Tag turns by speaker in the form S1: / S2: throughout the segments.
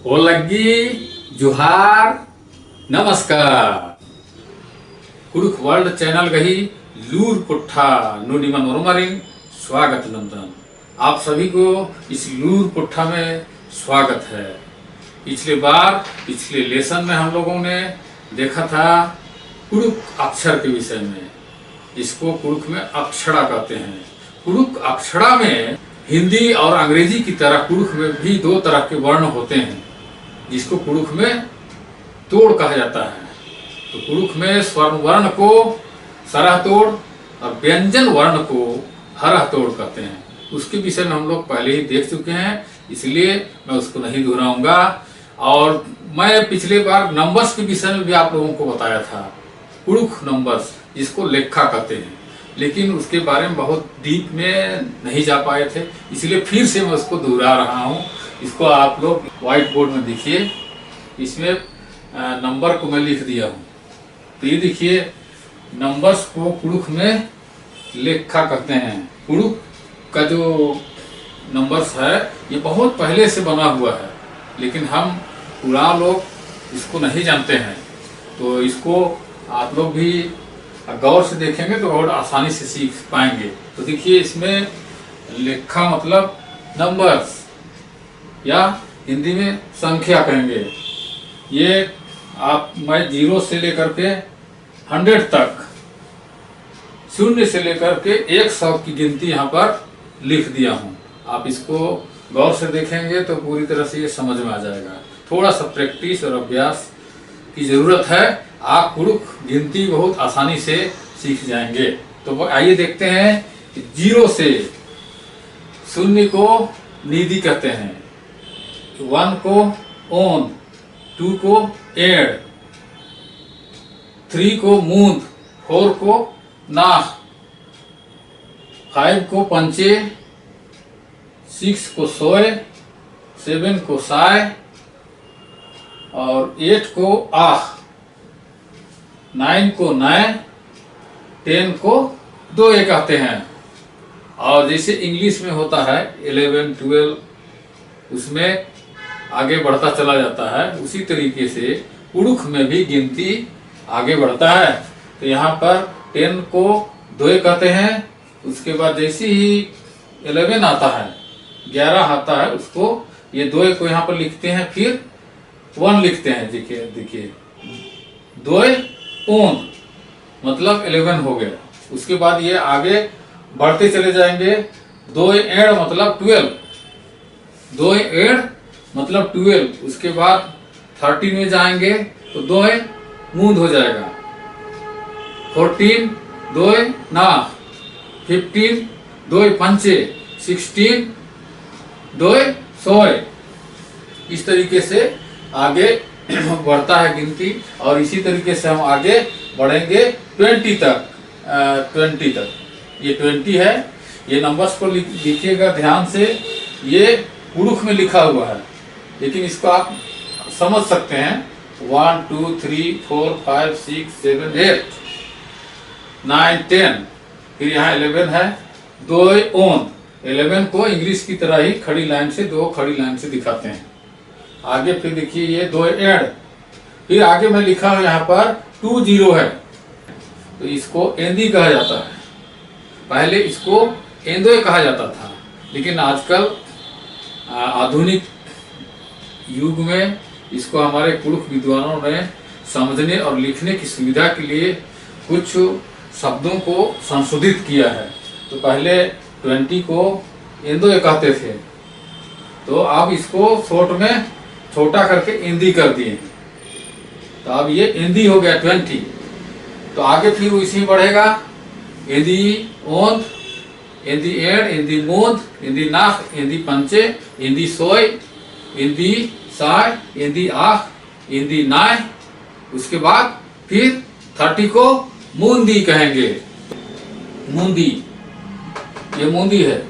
S1: ओलग्गी जुहार नमस्कार Kurukh world channel गही लूर पुट्ठा नुडिमन उर्मरिंग स्वागत नंदन। आप सभी को इस लूर पुट्ठा में स्वागत है। पिछले लेसन में हम लोगों ने देखा था कुड़ुक अक्षर के विषय में। इसको कुड़ुक में अक्षरा कहते हैं। कुड़ुक अक्षरा में हिंदी और अंग्रेजी की तरह कुड़ुक में भी दो तरह के वर्ण होते हैं, जिसको कुड़ुक में तोड़ कहा जाता है। तो कुड़ुक में स्वर्ण वर्ण को सरह तोड़ और व्यंजन वर्ण को हरह तोड़ कहते हैं। उसके विषय में हम लोग पहले ही देख चुके हैं, इसलिए मैं उसको नहीं दोहराऊंगा। और मैं पिछले बार नंबर्स के विषय में भी आप लोगों को बताया था, कुड़ुक नंबर्स जिसको लेखा कहते हैं, लेकिन उसके बारे में बहुत डीप में नहीं जा पाए थे, इसलिए फिर से मैं उसको दोहरा रहा हूँ। इसको आप लोग व्हाइट बोर्ड में देखिए, इसमें नंबर को मैं लिख दिया हूँ। तो ये देखिए, नंबर्स को कुड़ुक में लेखा कहते हैं। कुड़ुक का जो नंबर्स है ये बहुत पहले से बना हुआ है, लेकिन हम पुराने लोग इसको नहीं जानते हैं। तो इसको आप लोग भी गौर से देखेंगे तो और आसानी से सीख पाएंगे। तो देखिए, इसमें लेखा मतलब नंबर्स या हिंदी में संख्या कहेंगे। ये मैं 0 से लेकर के 100 तक, 0 से लेकर के 100 की गिनती यहाँ पर लिख दिया हूँ। आप इसको गौर से देखेंगे तो पूरी तरह से ये समझ में आ जाएगा। थोड़ा सा प्रैक्टिस और अभ्यास की जरूरत है, आप कुड़ुक गिनती बहुत आसानी से सीख जाएंगे। तो आइए देखते हैं कि 0 से 0 को निधि कहते हैं, 1 को ओन, 2 को एड, 3 को मूंद, 4 को नाह, 5 को पंचे, 6 को सोए, 7 को साय और 8 को आह, 9 को नय, 10 को दोए कहते हैं। और जैसे इंग्लिश में होता है 11, 12, उसमें आगे बढ़ता चला जाता है, उसी तरीके से कुड़ुक में भी गिनती आगे बढ़ता है। तो यहाँ पर 10 को दोए कहते हैं। उसके बाद जैसे ही 11 आता है, 11 आता है, उसको ये दोए को यहाँ पर लिखते हैं, फिर 1 लिखते हैं। देखिए दोए ओन मतलब 11 हो गया। उसके बाद ये आगे बढ़ते चले जाएंगे। दोए एड मतलब 12, दोए एड मतलब 12। उसके बाद 13 में जाएंगे तो दोए मूंद हो जाएगा, 14 दोए ना, 15 दोए पंचे, 16 दोए सोए। इस तरीके से आगे बढ़ता है गिनती, और इसी तरीके से हम आगे बढ़ेंगे 20 तक। 20 तक ये 20 है। ये नंबर्स को लिखिएगा ध्यान से, ये कुड़ुक में लिखा हुआ है, लेकिन इसको आप समझ सकते हैं। 1 2 3 4 5 6 7 8 9 10, फिर यहाँ 11 है। दोए ओन, 11 को इंग्लिश की तरह ही खड़ी लाइन से, 2 खड़ी लाइन से दिखाते हैं। आगे फिर देखिए ये दोए एड, फिर आगे मैं लिखा हूं यहाँ पर 20 है, तो इसको एंदी कहा जाता है। पहले इसको एंदोए कहा जाता था, लेकिन आजकल आधुनिक युग में इसको हमारे कुड़ुक विद्वानों ने समझने और लिखने की सुविधा के लिए कुछ शब्दों को संशोधित किया है। तो पहले 20 को एंदोए कहते थे, तो अब इसको शॉर्ट में छोटा करके एंदी कर दिए, तो अब ये एंदी हो गया 20। तो आगे फिर इसी बढ़ेगा, एंदी ओंद, एंदी एड, एंदी मूंद, एंदी नाक, एंदी पंचे, एंदी सोय, एंदी साय, एंदी आख, एंदी नाय। उसके बाद फिर 30 को मूंदी कहेंगे। मूंदी, ये मूंदी है,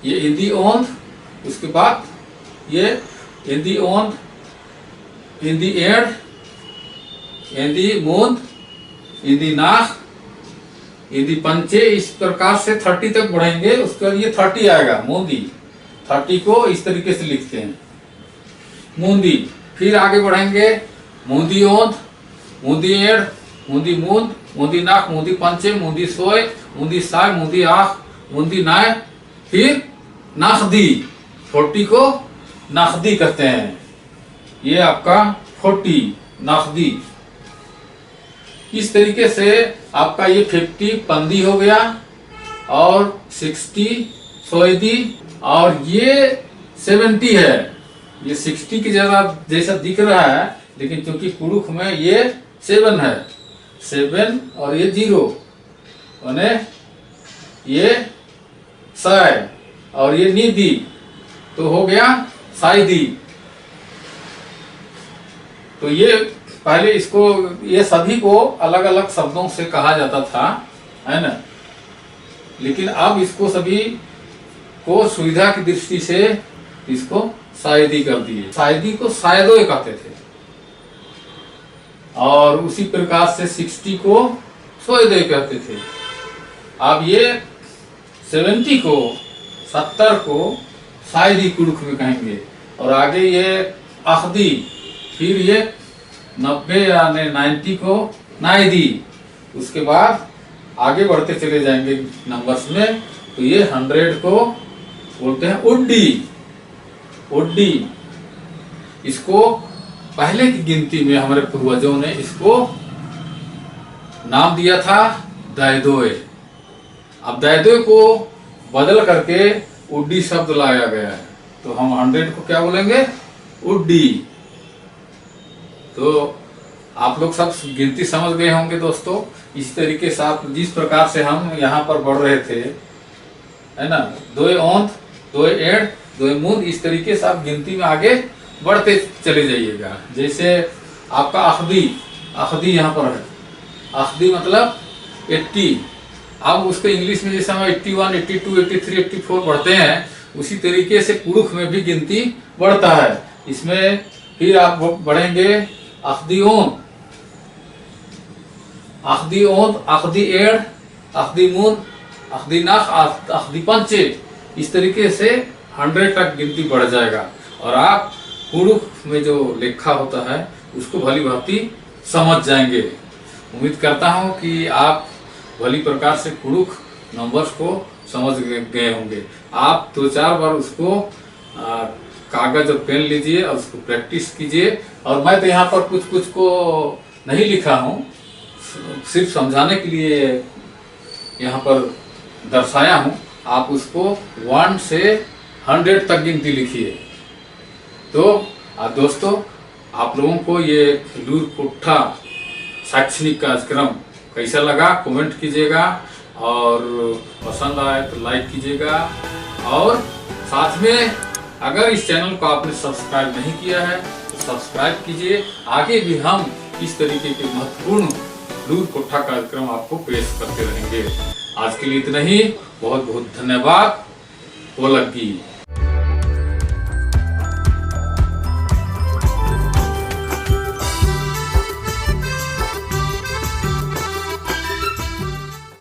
S1: ये एंदी ओंद। उसके बाद ये एंदी ओंद, एंदी एड, एंदी मूंद, एंदी नाक, यदि पंचे, इस प्रकार से 30 तक बढ़ेंगे। उसके बाद ये 30 आएगा, मूंदी। 30 को इस तरीके से लिखते हैं, मूंदी। फिर आगे बढ़ेंगे, मूंदी ओंध, मूंदी एड़, मूंदी मूंद, मूंदी नाक, मूंदी पंचे, मूंदी सोय, मूंदी साय, मूंदी आख, मूंदी नाय, फिर नाखदी। 40 को नाखदी कहते हैं। ये आपका 40 नाखदी। इस तरीके से आपका ये 50 पंदी हो गया, और 60 सोयदी, और ये 70 है। ये 60 की जगह जैसा दिख रहा है, लेकिन क्योंकि कुड़ुख में ये 7 है, 7 और ये 0, माने ये साय और ये निधि, तो हो गया साइदी। तो ये पहले इसको, ये सभी को अलग अलग शब्दों से कहा जाता था, है ना, लेकिन अब इसको सभी को सुविधा की दृष्टि से इसको सायदी कर दिए। सायदी को सायदोय कहते थे, और उसी प्रकार से 60 को सोयदोय कहते थे। अब ये 70 को, 70 को सायदी कुड़ुख में कहेंगे, और आगे ये अखदी, फिर ये 90 यानी 90 को नायदी। उसके बाद आगे बढ़ते चले जाएंगे नंबर्स में, तो ये 100 को बोलते हैं उड्डी। उड्डी, इसको पहले की गिनती में हमारे पूर्वजों ने इसको नाम दिया था दैदोय। अब दैदोय को बदल करके उड्डी शब्द लाया गया है, तो हम 100 को क्या बोलेंगे? उड्डी। तो आप लोग सब गिनती समझ गए होंगे दोस्तों। इस तरीके से आप जिस प्रकार से हम यहाँ पर बढ़ रहे थे, है ना, 2 ओंत, 2 एड़, 2 मूंद, इस तरीके से आप गिनती में आगे बढ़ते चले जाइएगा। जैसे आपका अखदी, अखदी यहाँ पर है, अखदी मतलब 80। अब उसको इंग्लिश में जैसे हम 81, 82, 83, 84 बढ़ते हैं, उसी तरीके से कुड़ुख में भी गिनती बढ़ता है। इसमें फिर आप बढ़ेंगे अखदी ओंत, अखदी ओंत, अखदी एड़, अखदी मूंद, अखदी नाक, अखदी पंचे, इस तरीके से 100 तक गिनती बढ़ जाएगा, और आप कुड़ुख में जो लिखा होता है उसको भली भांति समझ जाएंगे। उम्मीद करता हूं कि आप भली प्रकार से कुड़ुख नंबर्स को समझ गए होंगे। आप 2-4 बार उसको कागज और पेन लीजिए और उसको प्रैक्टिस कीजिए। और मैं तो यहाँ पर कुछ को नहीं लिखा हूँ, सिर्फ समझाने के लिए यहाँ पर दर्शाया हूँ। आप उसको 1 से 100 तक गिनती लिखिए। तो दोस्तों, आप लोगों को ये लूरकोट्ठा शैक्षणिक कार्यक्रम कैसा लगा कमेंट कीजिएगा, और पसंद आए तो लाइक कीजिएगा, और साथ में अगर इस चैनल को आपने सब्सक्राइब नहीं किया है तो सब्सक्राइब कीजिए। आगे भी हम इस तरीके के महत्वपूर्ण लूरकोट्ठा कार्यक्रम आपको पेश करते रहेंगे। आज के लिए इतना ही। बहुत बहुत धन्यवाद। ओलग्गी।